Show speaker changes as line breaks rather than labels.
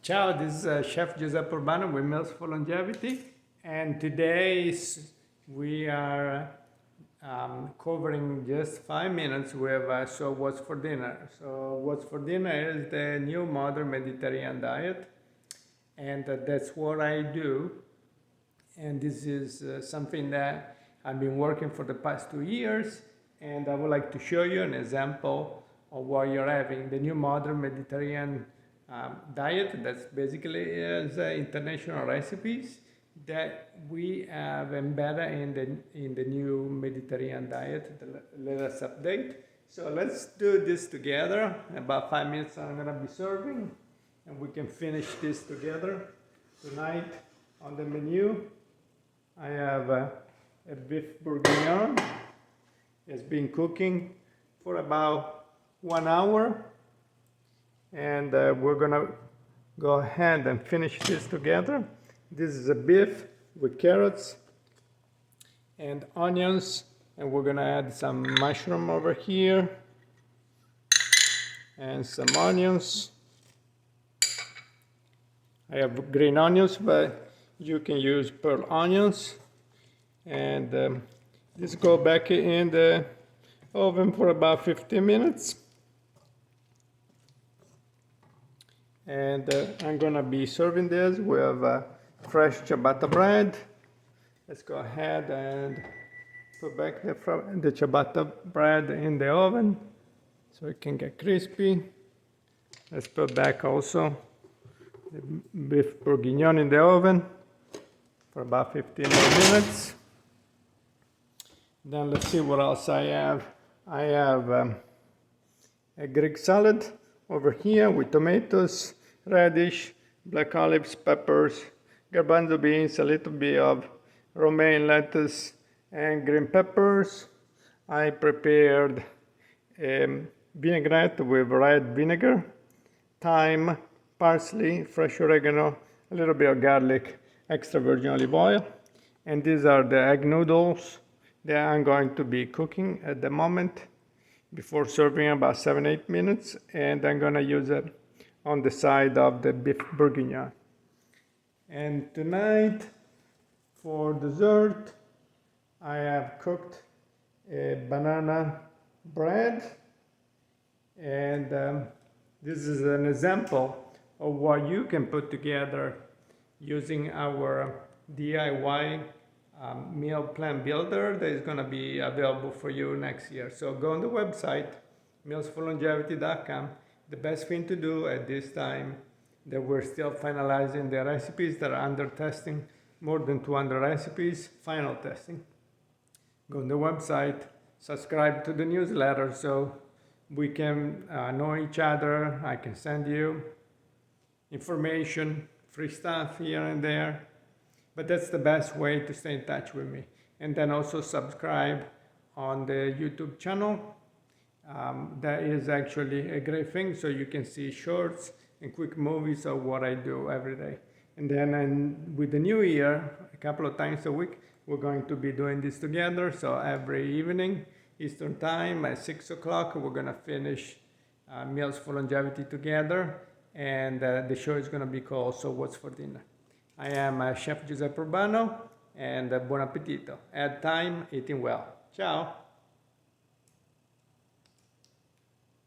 Ciao, this is Chef Giuseppe Urbano with Meals for Longevity, and today we are covering just 5 minutes with So What's for Dinner? So what's for dinner is the new modern Mediterranean diet, and that's what I do. And this is something that I've been working for the past 2 years, and I would like to show you an example of what you're having. The new modern Mediterranean diet that's basically is international recipes that we have embedded in the new Mediterranean diet. Let us update. So let's do this together. In about 5 minutes I'm gonna be serving, and we can finish this together. Tonight on the menu I have a beef bourguignon. It's been cooking for about 1 hour, and we're gonna go ahead and finish this together. This is a beef with carrots and onions, and we're gonna add some mushroom over here and some onions. I have green onions, but you can use pearl onions, and just go back in the oven for about 15 minutes. And I'm gonna be serving this with fresh ciabatta bread. Let's go ahead and put back the ciabatta bread in the oven so it can get crispy. Let's put back also the beef bourguignon in the oven for about 15 more minutes. Then let's see what else I have. I have a Greek salad over here with tomatoes, radish, black olives, peppers, garbanzo beans, a little bit of romaine lettuce, and green peppers. I prepared a vinaigrette with red vinegar, thyme, parsley, fresh oregano, a little bit of garlic, extra virgin olive oil. And these are the egg noodles that I'm going to be cooking at the moment before serving about 7-8 minutes, and I'm gonna use it on the side of the beef bourguignon. And tonight for dessert I have cooked a banana bread, and this is an example of what you can put together using our DIY meal plan builder that is going to be available for you next year. So go on the website, mealsforlongevity.com. The best thing to do at this time that we're still finalizing the recipes that are under testing, more than 200 recipes, final testing. Go on the website, subscribe to the newsletter so we can know each other. I can send you information, free stuff here and there. But that's the best way to stay in touch with me. And then also subscribe on the YouTube channel. That is actually a great thing, so you can see shorts and quick movies of what I do every day. And then with the new year, a couple of times a week, we're going to be doing this together. So every evening, Eastern time at 6 o'clock, we're gonna finish Meals for Longevity together. And the show is gonna be called So What's for Dinner? I am Chef Giuseppe Urbano, and buon appetito. Add time, eating well. Ciao!